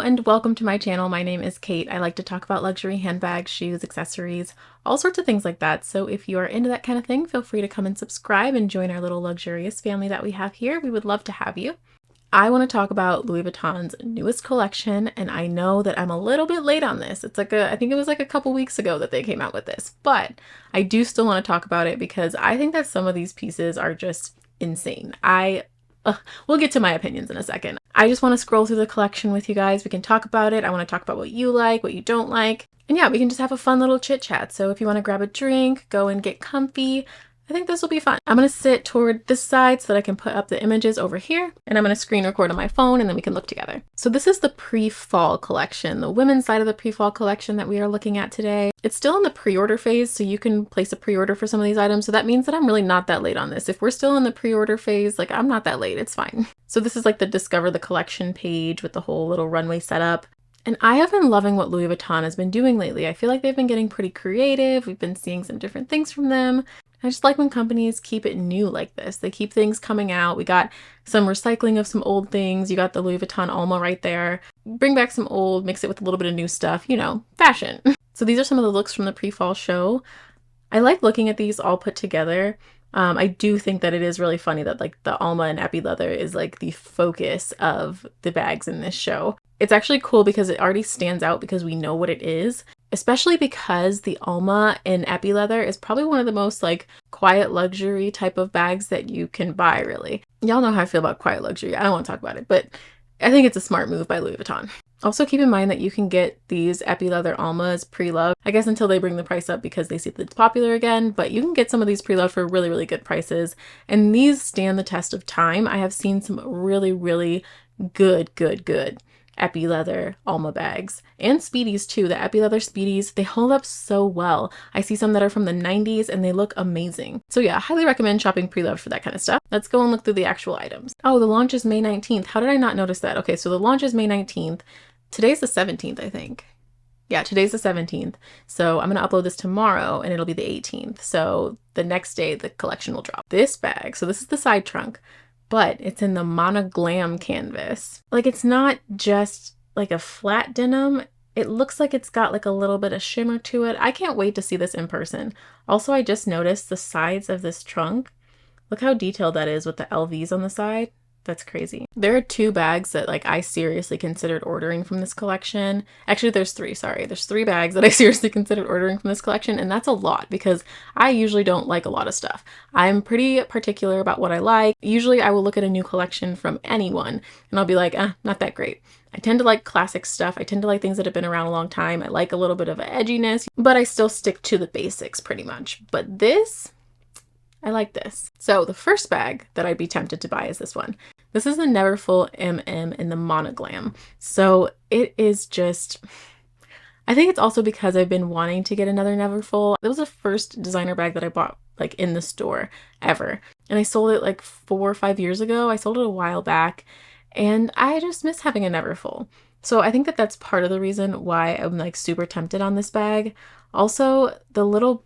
and welcome to my channel. My name is Kate. I like to talk about luxury handbags, shoes, accessories, all sorts of things like that. So if you are into that kind of thing, feel free to come and subscribe and join our little luxurious family that we have here. We would love to have you. I want to talk about Louis Vuitton's newest collection, and I know that I'm a little bit late on this. It's like I think it was like a couple weeks ago that they came out with this, but I do still want to talk about it because I think that some of these pieces are just insane. We'll get to my opinions in a second. I just want to scroll through the collection with you guys. We can talk about it. I want to talk about what you like, what you don't like. And yeah, we can just have a fun little chit chat. So if you want to grab a drink, go and get comfy, I think this will be fun. I'm going to sit toward this side so that I can put up the images over here, and I'm going to screen record on my phone and then we can look together. So this is the pre-fall collection, the women's side of the pre-fall collection that we are looking at today. It's still in the pre-order phase, so you can place a pre-order for some of these items. So that means that I'm really not that late on this. If we're still in the pre-order phase, like I'm not that late, it's fine. So this is like the Discover the Collection page with the whole little runway setup. And I have been loving what Louis Vuitton has been doing lately. I feel like they've been getting pretty creative. We've been seeing some different things from them. I just like when companies keep it new like this. They keep things coming out. We got some recycling of some old things. You got the Louis Vuitton Alma right there. Bring back some old, mix it with a little bit of new stuff, you know, fashion. So these are some of the looks from the pre-fall show. I like looking at these all put together. I do think that it is really funny that like the Alma and epi leather is like the focus of the bags in this show. It's actually cool because it already stands out because we know what it is, especially because the Alma in epi leather is probably one of the most like quiet luxury type of bags that you can buy, really. Y'all know how I feel about quiet luxury. I don't want to talk about it, but I think it's a smart move by Louis Vuitton. Also keep in mind that you can get these epi leather Almas pre-loved, I guess until they bring the price up because they see that it's popular again, but you can get some of these pre-loved for really, really good prices. And these stand the test of time. I have seen some really, really good epi leather Alma bags and Speedies too. The epi leather Speedies, they hold up so well. I see some that are from the 90s and they look amazing. So yeah, I highly recommend shopping pre-loved for that kind of stuff. Let's go and look through the actual items. Oh, the launch is May 19th. How did I not notice that? Okay, so the launch is May 19th. Today's the 17th, I think. Yeah, today's the 17th. So I'm going to upload this tomorrow and it'll be the 18th. So the next day the collection will drop. This bag, so this is the side trunk, but it's in the MONOGLAM canvas. Like it's not just like a flat denim. It looks like it's got like a little bit of shimmer to it. I can't wait to see this in person. Also, I just noticed the sides of this trunk. Look how detailed that is with the LVs on the side. That's crazy. There are two bags that like I seriously considered ordering from this collection. Actually, there's three, sorry. There's three bags that I seriously considered ordering from this collection, and that's a lot because I usually don't like a lot of stuff. I'm pretty particular about what I like. Usually I will look at a new collection from anyone and I'll be like, not that great. I tend to like classic stuff. I tend to like things that have been around a long time. I like a little bit of edginess, but I still stick to the basics pretty much. But this, I like this. So the first bag that I'd be tempted to buy is this one. This is the Neverfull MM in the MONOGLAM. So it is just, I think it's also because I've been wanting to get another Neverfull. It was the first designer bag that I bought like in the store ever. And I sold it like 4 or 5 years ago. I sold it a while back and I just miss having a Neverfull. So I think that that's part of the reason why I'm like super tempted on this bag. Also, the little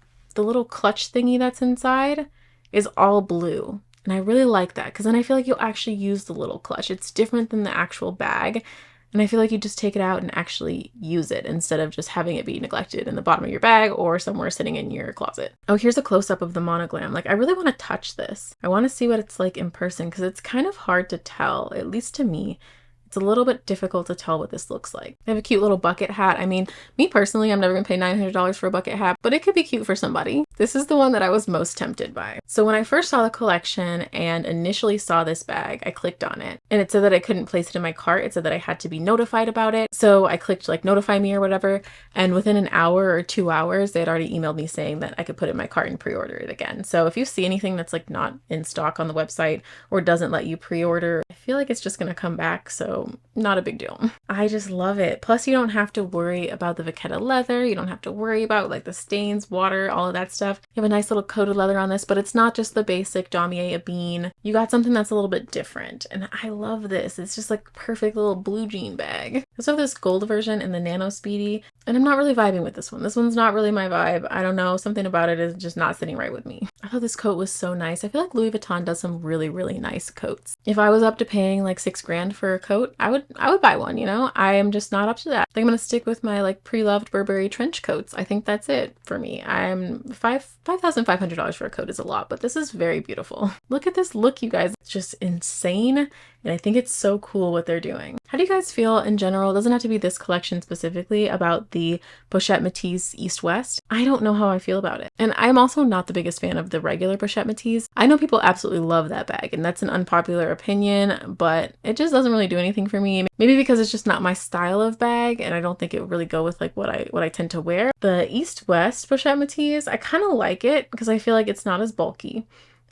clutch thingy that's inside is all blue. And I really like that because then I feel like you'll actually use the little clutch. It's different than the actual bag. And I feel like you just take it out and actually use it instead of just having it be neglected in the bottom of your bag or somewhere sitting in your closet. Oh, here's a close-up of the MONOGLAM. Like I really want to touch this. I want to see what it's like in person because it's kind of hard to tell, at least to me. It's a little bit difficult to tell what this looks like. They have a cute little bucket hat. I mean, me personally, I'm never gonna pay $900 for a bucket hat, but it could be cute for somebody. This is the one that I was most tempted by. So when I first saw the collection and initially saw this bag, I clicked on it and it said that I couldn't place it in my cart. It said that I had to be notified about it. So I clicked like notify me or whatever. And within an hour or 2 hours, they had already emailed me saying that I could put it in my cart and pre-order it again. So if you see anything that's like not in stock on the website or doesn't let you pre-order, I feel like it's just gonna come back. So not a big deal. I just love it. Plus you don't have to worry about the Vachetta leather. You don't have to worry about like the stains, water, all of that stuff. You have a nice little coated leather on this, but it's not just the basic damier ebene. You got something that's a little bit different. And I love this. It's just like perfect little blue jean bag. I also have this gold version in the Nano Speedy, and I'm not really vibing with this one. This one's not really my vibe. I don't know. Something about it is just not sitting right with me. thought this coat was so nice. I feel like Louis Vuitton does some really, really nice coats. If I was up to paying like $6,000 for a coat, I would buy one, you know? I am just not up to that. I think I'm gonna stick with my like pre-loved Burberry trench coats. I think that's it for me. I'm $5,500 for a coat is a lot, but this is very beautiful. Look at this look, you guys. It's just insane. And I think it's so cool what they're doing. How do you guys feel in general? It doesn't have to be this collection specifically about the Pochette Métis East-West. I don't know how I feel about it. And I'm also not the biggest fan of the regular Pochette Métis. I know people absolutely love that bag, and that's an unpopular opinion, but it just doesn't really do anything for me. Maybe because it's just not my style of bag, and I don't think it would really go with like what I tend to wear. The East-West Pochette Métis, I kind of like it because I feel like it's not as bulky.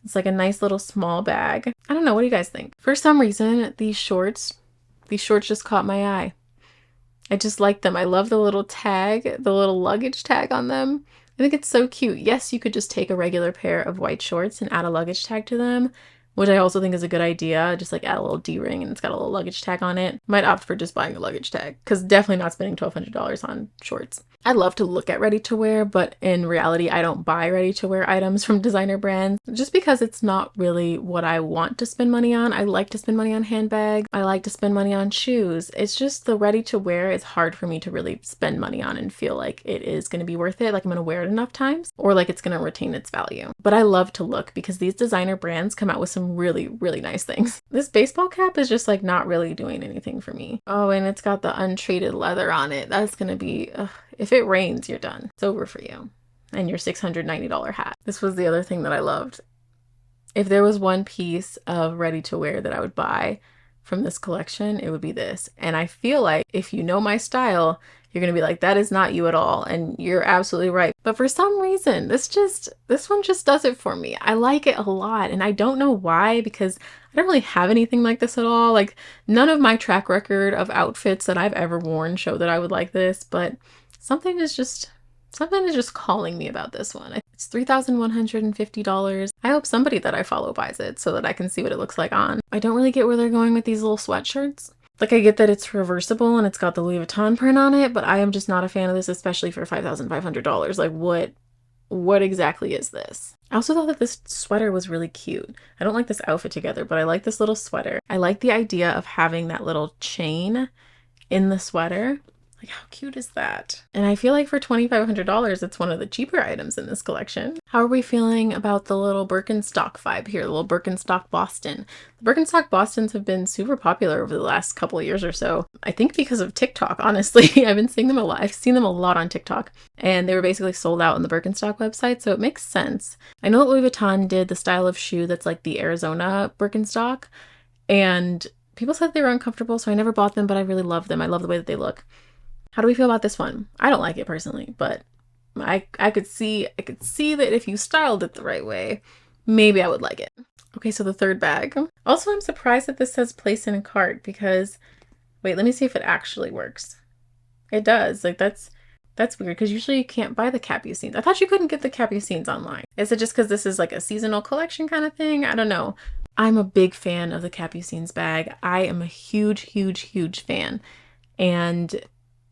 It's like a nice little small bag. I don't know. What do you guys think? For some reason, these shorts just caught my eye. I just like them. I love the little tag, the little luggage tag on them. I think it's so cute. Yes, you could just take a regular pair of white shorts and add a luggage tag to them, which I also think is a good idea. Just like add a little D-ring and it's got a little luggage tag on it. Might opt for just buying a luggage tag because definitely not spending $1,200 on shorts. I love to look at ready to wear, but in reality, I don't buy ready to wear items from designer brands just because it's not really what I want to spend money on. I like to spend money on handbags. I like to spend money on shoes. It's just the ready to wear is hard for me to really spend money on and feel like it is going to be worth it. Like I'm going to wear it enough times or like it's going to retain its value. But I love to look because these designer brands come out with some really, really nice things. This baseball cap is just like not really doing anything for me. Oh, and it's got the untreated leather on it. That's going to be, if it rains, you're done. It's over for you. And your $690 hat. This was the other thing that I loved. If there was one piece of ready to wear that I would buy from this collection, it would be this. And I feel like if you know my style, you're going to be like, that is not you at all. And you're absolutely right. But for some reason, this one just does it for me. I like it a lot. And I don't know why, because I don't really have anything like this at all. Like none of my track record of outfits that I've ever worn show that I would like this, but something is just calling me about this one. It's $3,150. I hope somebody that I follow buys it so that I can see what it looks like on. I don't really get where they're going with these little sweatshirts. Like I get that it's reversible and it's got the Louis Vuitton print on it, but I am just not a fan of this, especially for $5,500. Like what exactly is this? I also thought that this sweater was really cute. I don't like this outfit together, but I like this little sweater. I like the idea of having that little chain in the sweater. Like, how cute is that? And I feel like for $2,500, it's one of the cheaper items in this collection. How are we feeling about the little Birkenstock vibe here? The little Birkenstock Boston. The Birkenstock Bostons have been super popular over the last couple of years or so. I think because of TikTok, honestly. I've been seeing them a lot. I've seen them a lot on TikTok. And they were basically sold out on the Birkenstock website, so it makes sense. I know that Louis Vuitton did the style of shoe that's like the Arizona Birkenstock. And people said they were uncomfortable, so I never bought them, but I really love them. I love the way that they look. How do we feel about this one? I don't like it personally, but I could see that if you styled it the right way, maybe I would like it. Okay, so the third bag. Also, I'm surprised that this says place in cart because, wait, let me see if it actually works. It does. Like that's weird because usually you can't buy the Capucines. I thought you couldn't get the Capucines online. Is it just because this is like a seasonal collection kind of thing? I don't know. I'm a big fan of the Capucines bag. I am a huge, huge, huge fan. And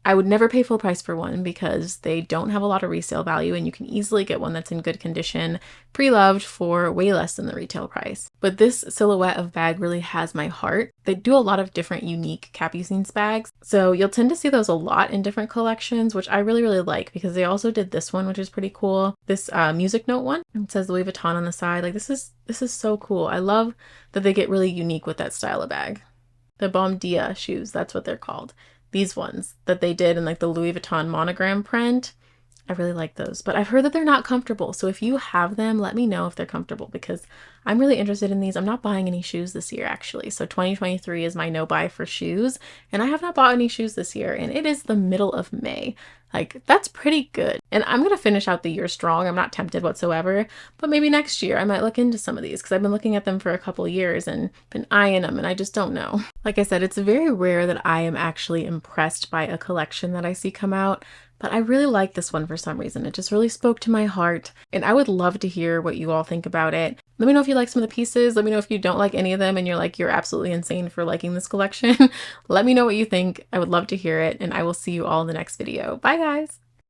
I would never pay full price for one because they don't have a lot of resale value and you can easily get one that's in good condition, pre-loved for way less than the retail price. But this silhouette of bag really has my heart. They do a lot of different unique Capucines bags. So you'll tend to see those a lot in different collections, which I really, really like because they also did this one, which is pretty cool. This music note one. It says Louis Vuitton on the side. Like this is so cool. I love that they get really unique with that style of bag. The Bom Dia shoes, that's what they're called. These ones that they did in like the Louis Vuitton monogram print. I really like those, but I've heard that they're not comfortable. So if you have them, let me know if they're comfortable because I'm really interested in these. I'm not buying any shoes this year actually. So 2023 is my no buy for shoes and I have not bought any shoes this year and it is the middle of May. Like that's pretty good. And I'm going to finish out the year strong. I'm not tempted whatsoever, but maybe next year I might look into some of these because I've been looking at them for a couple years and been eyeing them and I just don't know. Like I said, it's very rare that I am actually impressed by a collection that I see come out, but I really like this one for some reason. It just really spoke to my heart and I would love to hear what you all think about it. Let me know if you like some of the pieces. Let me know if you don't like any of them and you're like, you're absolutely insane for liking this collection. Let me know what you think. I would love to hear it and I will see you all in the next video. Bye guys.